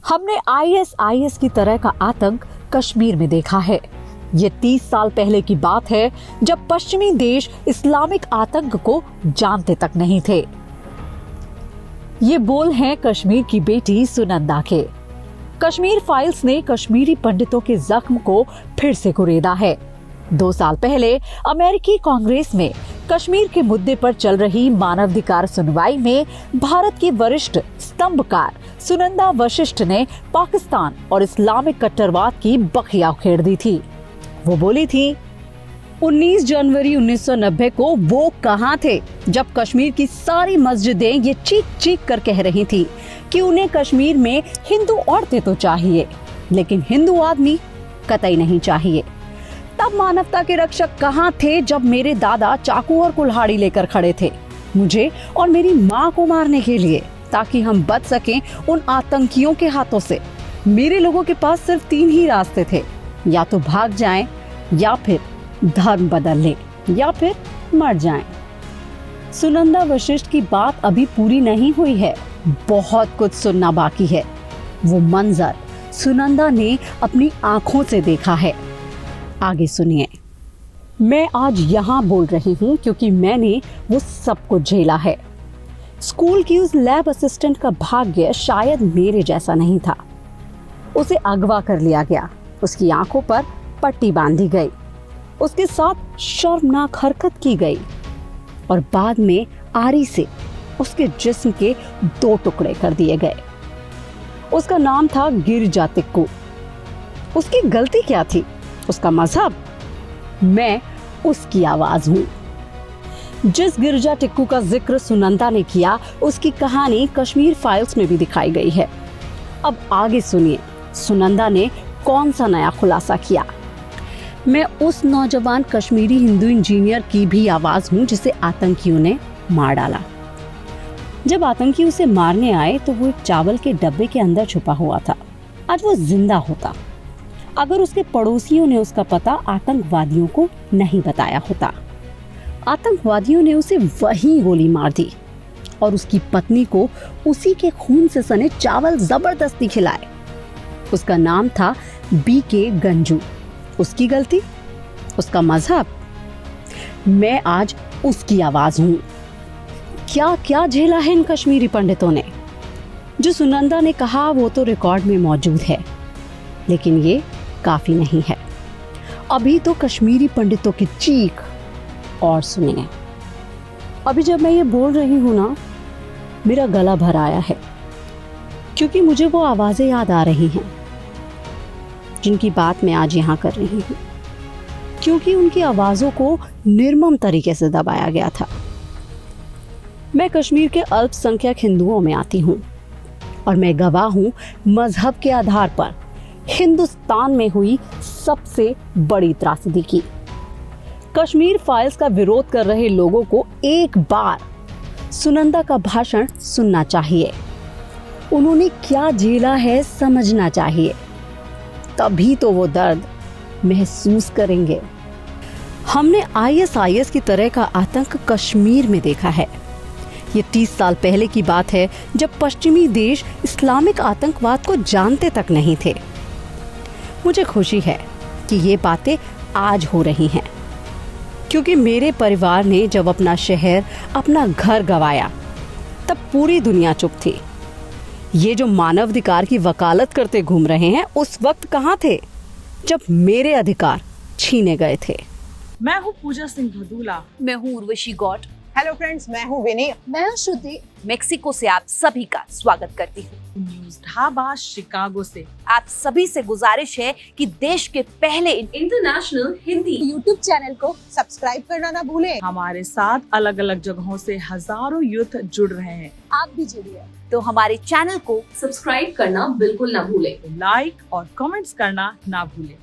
हमने ISIS की तरह का आतंक कश्मीर में देखा है। ये 30 साल पहले की बात है जब पश्चिमी देश इस्लामिक आतंक को जानते तक नहीं थे। ये बोल हैं कश्मीर की बेटी सुनंदा के। कश्मीर फाइल्स ने कश्मीरी पंडितों के जख्म को फिर से कुरेदा है। 2 साल पहले अमेरिकी कांग्रेस में कश्मीर के मुद्दे पर चल रही मानवाधिकार सुनवाई में भारत की वरिष्ठ स्तंभकार सुनंदा वशिष्ठ ने पाकिस्तान और इस्लामिक कट्टरवाद की बखिया उखेड़ दी थी। वो बोली थी, 19 जनवरी 1990 को वो कहाँ थे जब कश्मीर की सारी मस्जिदें ये चीख चीख कर कह रही थी कि उन्हें कश्मीर में हिंदू औरतें तो चाहिए, लेकिन हिंदू आदमी कतई नहीं चाहिए। तब मानवता के रक्षक कहाँ थे जब मेरे दादा चाकू और कुल्हाड़ी लेकर खड़े थे मुझे और मेरी माँ को मारने के लिए, ताकि हम बच सकें उन आतंकियों के हाथों से। मेरे लोगों के पास सिर्फ 3 ही रास्ते थे, या तो भाग जाएं, या फिर धर्म बदल लें, या फिर मर जाएं। सुनंदा वशिष्ठ की बात अभी पूरी नहीं हुई है, बहुत कुछ सुनना बाकी है। वो मंजर सुनंदा ने अपनी आंखों से देखा है। आगे सुनिए। मैं आज यहाँ बोल रही हूँ क्योंकि मैंने वो सब कुछ झेला है। स्कूल की उस लैब असिस्टेंट का भाग्य शायद मेरे जैसा नहीं था। उसे अगवा कर लिया गया, उसकी आंखों पर पट्टी बांधी गई, उसके साथ शर्मनाक हरकत की गई और बाद में आरी से उसके जिस्म के 2 टुकड़े कर दिए गए। उसका नाम था गिरजा टिक्कू। उसकी गलती क्या थी? उसका मजहब? मैं उसकी आवाज हूँ। जिस गिरजा टिक्कू का जिक्र सुनंदा ने किया, उसकी कहानी कश्मीर फाइल्स में भी दिखाई गई है। अब आगे सुनिए, सुनंदा ने कौन सा नया खुलासा किया। मैं उस नौजवान कश्मीरी हिंदू इंजीनियर की भी आवाज हूँ जिसे आतंकियों ने मार डाला। जब आतंकी उसे मारने आए तो वो एक चावल के डब्बे के अंदर छुपा हुआ था। आज वो जिंदा होता अगर उसके पड़ोसियों ने उसका पता आतंकवादियों को नहीं बताया होता। आतंकवादियों ने उसे वहीं गोली मार दी और उसकी पत्नी को उसी के खून से सने चावल जबरदस्ती खिलाए। उसका नाम था BK गंजू। उसकी गलती? उसका मजहब? मैं आज उसकी आवाज हूँ। क्या क्या झेला है इन कश्मीरी पंडितों ने। जो सुनंदा ने कहा वो तो रिकॉर्ड में मौजूद है, लेकिन ये काफी नहीं है। अभी तो कश्मीरी पंडितों की चीख और सुनिए। अभी जब मैं ये बोल रही हूँ ना, मेरा गला भर आया है, क्योंकि मुझे वो आवाजें याद आ रही हैं जिनकी बात मैं आज यहाँ कर रही हूँ, क्योंकि उनकी आवाजों को निर्मम तरीके से दबाया गया था। मैं कश्मीर के अल्पसंख्यक हिंदुओं में आती हूँ और मैं गवाह हूँ मजहब के आधार पर हिंदुस्तान में हुई सबसे बड़ी त्रासदी की। कश्मीर फाइल्स का विरोध कर रहे लोगों को एक बार सुनंदा का भाषण सुनना चाहिए। उन्होंने क्या झेला है समझना चाहिए, तभी तो वो दर्द महसूस करेंगे। हमने ISIS की तरह का आतंक कश्मीर में देखा है। ये 30 साल पहले की बात है जब पश्चिमी देश इस्लामिक आतंकवाद को जानते तक नहीं थे। मुझे खुशी है कि ये बातें आज हो रही हैं, क्योंकि मेरे परिवार ने जब अपना शहर, अपना घर गंवाया, तब पूरी दुनिया चुप थी। ये जो मानवाधिकार की वकालत करते घूम रहे हैं, उस वक्त कहाँ थे जब मेरे अधिकार छीने गए थे। मैं हूँ पूजा सिंह भदूला। मैं हूँ उर्वशी गौड। हेलो फ्रेंड्स, मैं हूँ विनी। मैं हूँ श्रुति। मेक्सिको से आप सभी का स्वागत करती हूँ। न्यूज ढाबा शिकागो से आप सभी से गुजारिश है कि देश के पहले इंटरनेशनल हिंदी यूट्यूब चैनल को सब्सक्राइब करना ना भूलें। हमारे साथ अलग अलग जगहों से हजारों यूथ जुड़ रहे हैं। आप भी जुड़िए। तो हमारे चैनल को सब्सक्राइब करना बिल्कुल ना भूलें। लाइक और कमेंट्स करना ना भूलें।